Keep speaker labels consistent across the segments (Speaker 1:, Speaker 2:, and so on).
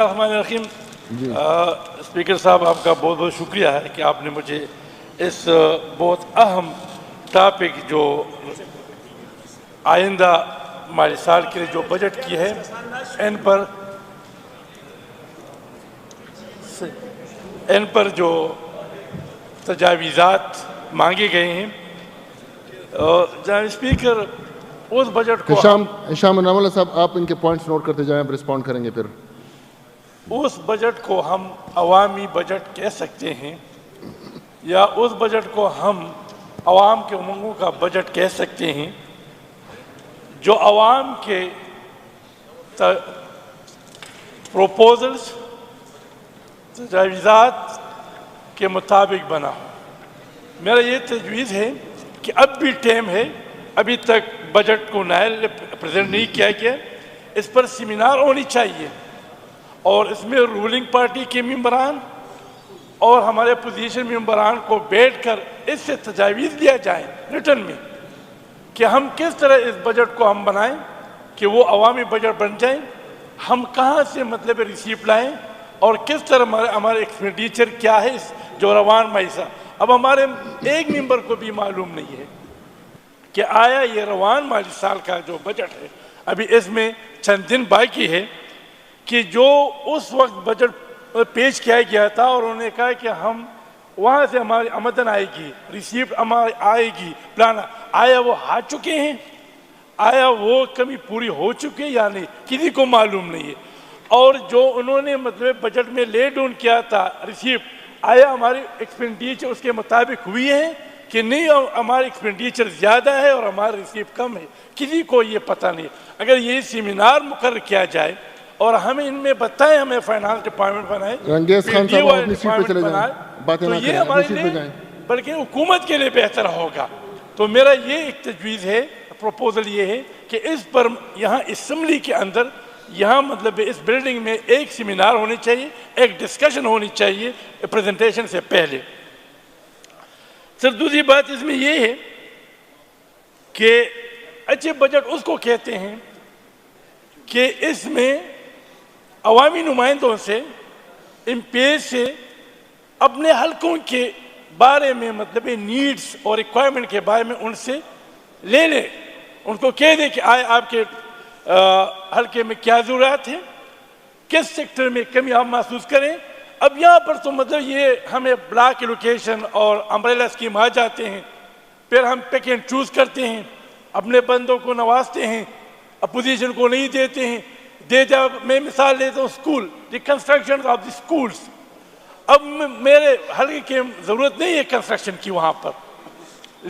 Speaker 1: الرحمن الرحیم اسپیکر صاحب آپ کا بہت بہت شکریہ ہے کہ آپ نے مجھے اس بہت اہم ٹاپک جو آئندہ مالی سال کے لیے جو بجٹ کی ہے ان پر جو تجاویزات مانگے گئے ہیں جناب اسپیکر اس بجٹ کو
Speaker 2: ہشام انعام اللہ صاحب آپ ان کے پوائنٹس نوٹ کرتے جائیں، آپ رسپونڈ کریں گے پھر.
Speaker 1: اس بجٹ کو ہم عوامی بجٹ کہہ سکتے ہیں یا اس بجٹ کو ہم عوام کے امنگوں کا بجٹ کہہ سکتے ہیں جو عوام کے پروپوزلز تجاویزات کے مطابق بنا ہو. میرا یہ تجویز ہے کہ اب بھی ٹائم ہے، ابھی تک بجٹ کو نائل پریزنٹ نہیں کیا گیا، اس پر سیمینار ہونی چاہیے اور اس میں رولنگ پارٹی کے ممبران اور ہمارے اپوزیشن ممبران کو بیٹھ کر اس سے تجاویز لیا جائے ریٹن میں کہ ہم کس طرح اس بجٹ کو ہم بنائیں کہ وہ عوامی بجٹ بن جائیں، ہم کہاں سے مطلب ریسیپٹ لائیں اور کس طرح ہمارے ایکسپینڈیچر کیا ہے اس جو روان ماہیسہ. اب ہمارے ایک ممبر کو بھی معلوم نہیں ہے کہ آیا یہ روان مالی سال کا جو بجٹ ہے، ابھی اس میں چند دن باقی ہے کہ جو اس وقت بجٹ پیش کیا گیا تھا اور انہوں نے کہا کہ ہم وہاں سے ہماری آمدن آئے گی، ریسیپٹ ہماری آئے گی، پلان آیا وہ آ چکے ہیں، آیا وہ کمی پوری ہو چکی ہے یا نہیں، کسی کو معلوم نہیں ہے. اور جو انہوں نے مطلب بجٹ میں لے ڈاؤن کیا تھا ریسیپٹ، آیا ہماری ایکسپینڈیچر اس کے مطابق ہوئی ہے کہ نہیں، ہماری ایکسپینڈیچر زیادہ ہے اور ہمارا ریسیپٹ کم ہے، کسی کو یہ پتہ نہیں. اگر یہ سیمینار مقرر کیا جائے اور ہمیں ان میں بتائیں، ہمیں فائنانس ڈپارٹمنٹ بنائے تو یہ ہمارے لیے بلکہ حکومت کے لیے بہتر ہوگا. تو میرا یہ ایک تجویز ہے، پروپوزل یہ ہے کہ اس پر یہاں اسمبلی کے اندر یہاں مطلب اس بلڈنگ میں ایک سیمینار ہونی چاہیے، ایک ڈسکشن ہونی چاہیے پریزنٹیشن سے پہلے. سر دوسری بات اس میں یہ ہے کہ اچھے بجٹ اس کو کہتے ہیں کہ اس میں عوامی نمائندوں سے ایم پی اے سے اپنے حلقوں کے بارے میں مطلب نیڈز اور ریکوائرمنٹ کے بارے میں ان سے لے لیں، ان کو کہہ دیں کہ آئے آپ کے حلقے میں کیا ضرورت ہے، کس سیکٹر میں کمی آپ محسوس کریں. اب یہاں پر تو مطلب یہ ہمیں بلاک ایلوکیشن اور امبریلا اسکیم آ جاتے ہیں، پھر ہم پک اینڈ چوز کرتے ہیں، اپنے بندوں کو نوازتے ہیں، اپوزیشن کو نہیں دیتے ہیں. میں مثال لیتا ہوں school, the construction of the schools. اب میرے حلقے کی ضرورت نہیں ہے کنسٹرکشن کی وہاں پر،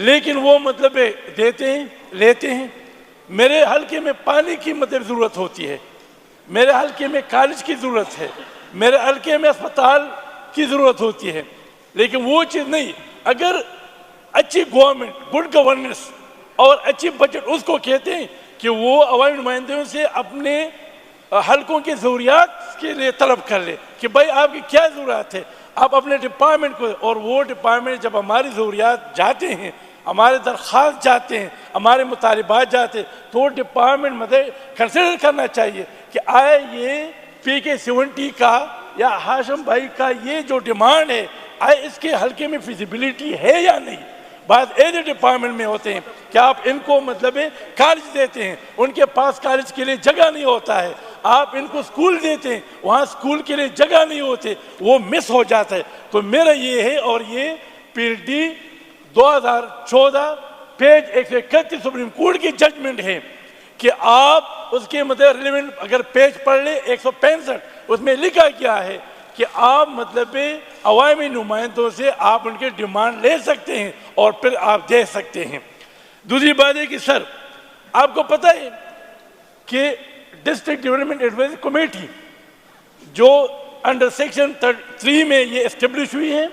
Speaker 1: لیکن وہ مطلب دیتے ہیں لیتے ہیں. میرے حلقے میں پانی کی مطلب ضرورت ہوتی ہے، میرے حلقے میں کالج کی ضرورت ہے، میرے حلقے میں اسپتال کی ضرورت ہوتی ہے، لیکن وہ چیز نہیں. اگر اچھی گورنمنٹ، گڈ گورننس اور اچھی بجٹ اس کو کہتے ہیں کہ وہ عوامی نمائندوں سے اپنے حلقوں کی ضروریات کے لیے طلب کر لے کہ بھائی آپ کی کیا ضرورت ہے، آپ اپنے ڈپارٹمنٹ کو، اور وہ ڈپارٹمنٹ جب ہماری ضروریات جاتے ہیں، ہمارے درخواست جاتے ہیں، ہمارے مطالبات جاتے ہیں، تو ڈپارٹمنٹ مطلب کنسیڈر کرنا چاہیے کہ آئے یہ پی کے 70 کا یا ہاشم بھائی کا یہ جو ڈیمانڈ ہے، آئے اس کے حلقے میں فیزیبلٹی ہے یا نہیں. بعض ایسے ڈپارٹمنٹ میں ہوتے ہیں کہ آپ ان کو مطلب کالج دیتے ہیں، ان کے پاس کالج کے لیے جگہ نہیں ہوتا ہے، آپ ان کو سکول دیتے ہیں، وہاں سکول کے لیے جگہ نہیں ہوتے، وہ مس ہو جاتا ہے. تو میرا یہ ہے، اور یہ P D 2014 page 131 supreme court کی ججمنٹ ہے کہ آپ اس کے مطلب ریلیونٹ اگر پیج پڑھ لیں 165 اس میں لکھا گیا ہے کہ آپ مطلب عوامی نمائندوں سے آپ ان کے ڈیمانڈ لے سکتے ہیں اور پھر آپ دے سکتے ہیں. دوسری بات ہے کہ سر آپ کو پتہ ہے کہ ڈسٹرکٹ ڈیولپمنٹ ایڈوائزری کمیٹی جو انڈر سیکشن 3 میں یہ اسٹیبلش ہوئی ہے،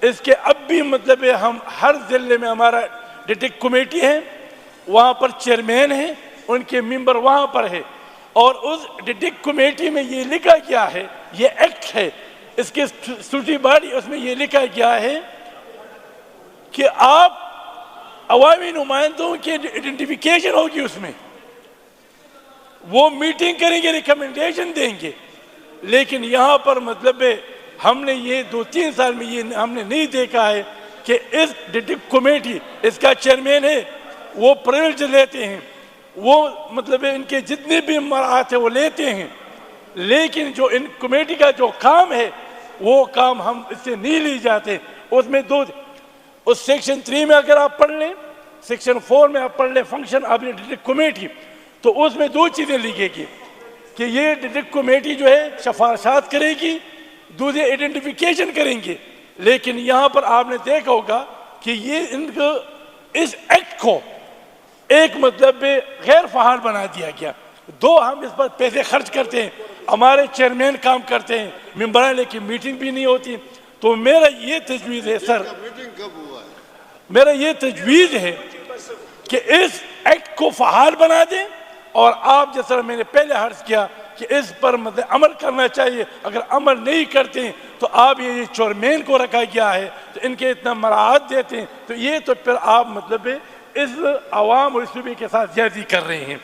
Speaker 1: اس کے اب بھی مطلب ہم ہر ضلع میں ہمارا ڈسٹرکٹ کمیٹی ہے، وہاں پر چیئرمین ہیں، ان کے ممبر وہاں پر ہے، اور اس ڈسٹرکٹ کمیٹی میں یہ لکھا گیا ہے، یہ ایکٹ ہے، اس کے سوٹی باڈی اس میں یہ لکھا گیا ہے کہ آپ عوامی نمائندوں کی آئیڈینٹیفیکیشن ہوگی، اس میں وہ میٹنگ کریں گے، ریکمنڈیشن دیں گے، لیکن یہاں پر مطلب ہم نے یہ 2-3 سال میں یہ ہم نے نہیں دیکھا ہے کہ اس ڈسٹرکٹ کمیٹی اس کا چیئرمین ہے وہ پریویلیج لیتے ہیں، وہ مطلب ان کے جتنے بھی مراحت ہیں وہ لیتے ہیں، لیکن جو ان کمیٹی کا جو کام ہے وہ کام ہم اس سے نہیں لی جاتے۔ اس میں اس سیکشن 3 میں اگر آپ پڑھ لیں، سیکشن 4 میں آپ پڑھ لیں فنکشن آف ڈسٹرکٹ کمیٹی، تو اس میں 2 چیزیں لکھے گی کہ یہ ڈسٹرکٹ کمیٹی جو ہے سفارشات کرے گی، دوسرے آئیڈینٹیفیکیشن کریں گے، لیکن یہاں پر آپ نے دیکھا ہوگا کہ یہ ان کو اس ایکٹ کو ایک مطلب غیر فعال بنا دیا گیا۔ ہم اس پر پیسے خرچ کرتے ہیں، ہمارے چیئرمین کام کرتے ہیں، ممبران کی میٹنگ بھی نہیں ہوتی۔ تو میرا یہ تجویز ہے سر، میرا یہ تجویز ہے کہ اس ایکٹ کو فعال بنا دیں، اور آپ جیسا میں نے پہلے عرض کیا کہ اس پر مطلب عمل کرنا چاہیے۔ اگر عمل نہیں کرتے ہیں تو آپ یہ چیئرمین کو رکھا گیا ہے تو ان کے اتنا مراعات دیتے ہیں، تو یہ تو پھر آپ مطلب اس عوام اور صوبے کے ساتھ زیادتی کر رہے ہیں۔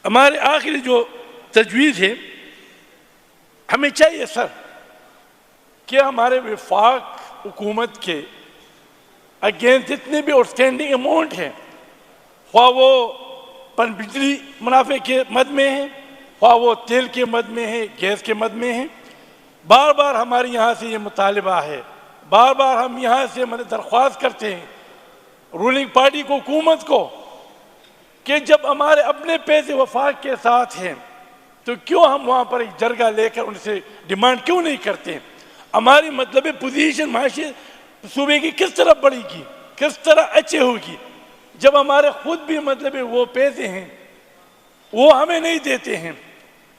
Speaker 1: ہمارے آخری جو تجویز ہے، ہمیں چاہیے سر کہ ہمارے وفاق حکومت کے اگینسٹ جتنے بھی آؤٹسٹینڈنگ اماؤنٹ ہیں، خواہ وہ پن بجلی منافع کے مد میں ہیں، خواہ وہ تیل کے مد میں ہیں، گیس کے مد میں ہیں، بار بار ہمارے یہاں سے یہ مطالبہ ہے، بار بار ہم یہاں سے درخواست کرتے ہیں رولنگ پارٹی کو، حکومت کو، کہ جب ہمارے اپنے پیسے وفاق کے ساتھ ہیں تو کیوں ہم وہاں پر ایک جرگہ لے کر ان سے ڈیمانڈ کیوں نہیں کرتے ہیں؟ ہماری مطلب پوزیشن معاشی صوبے کی کس طرح بڑھے گی، کس طرح اچھے ہوگی، جب ہمارے خود بھی مطلب وہ پیسے ہیں وہ ہمیں نہیں دیتے ہیں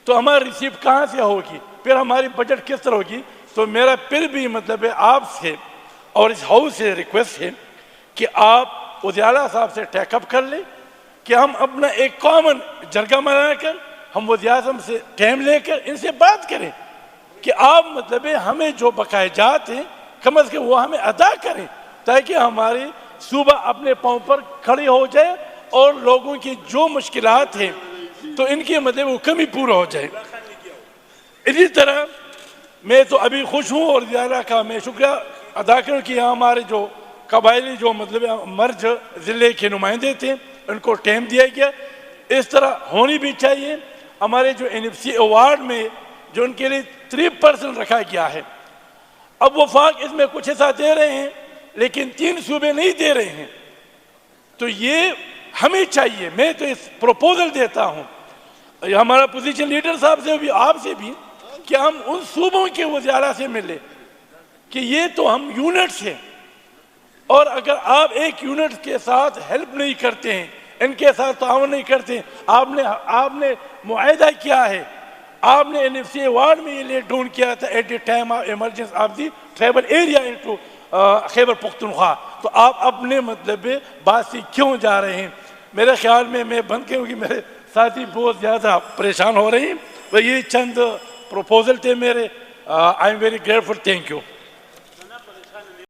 Speaker 1: تو ہماری ریسیو کہاں سے ہوگی، پھر ہماری بجٹ کس طرح ہوگی؟ تو میرا پھر بھی مطلب آپ سے اور اس ہاؤس سے ریکویسٹ ہے کہ آپ وزیر صاحب سے ٹیک اپ کر لیں کہ ہم اپنا ایک کامن جرگہ بنا کر ہم وزیر اعظم سے ٹائم لے کر ان سے بات کریں کہ آپ مطلب ہمیں جو بقائے جات ہیں کم از کم وہ ہمیں ادا کریں، تاکہ ہماری صوبہ اپنے پاؤں پر کھڑے ہو جائے اور لوگوں کی جو مشکلات ہیں تو ان کی مطلب وہ کمی پورا ہو جائے۔ اسی طرح میں تو ابھی خوش ہوں اور زیادہ کا میں شکریہ ادا کروں کہ یہاں ہمارے جو قبائلی جو مطلب مرج ضلع کے نمائندے تھے ان کو ٹائم دیا گیا، اس طرح ہونی بھی چاہیے۔ ہمارے جو NFC ایوارڈ میں جو ان کے لیے 3% رکھا گیا ہے، اب وفاق اس میں کچھ حصہ دے رہے ہیں لیکن 3 صوبے نہیں دے رہے ہیں، تو یہ ہمیں چاہیے، میں تو اس پروپوزل دیتا ہوں ہمارا پوزیشن لیڈر صاحب سے بھی، آپ سے بھی، کہ ہم ان صوبوں کے وزراء سے ملے کہ یہ تو ہم یونٹس ہیں، اور اگر آپ ایک یونٹ کے ساتھ ہیلپ نہیں کرتے ہیں، ان کے ساتھ تعاون نہیں کرتے ہیں، آپ نے معاہدہ کیا ہے، آپ نے NFC ایوارڈ میں یہ لیٹ ڈاؤن کیا تھا at the time of emergency of the tribal area into Khyber Pakhtunkhwa, تو آپ اپنے مطلب بات سے کیوں جا رہے ہیں؟ میرے خیال میں بند کے ہوں کہ میرے ساتھی بہت زیادہ پریشان ہو رہے ہیں، یہ چند پروپوزل تھے میرے۔ I am very grateful, thank you.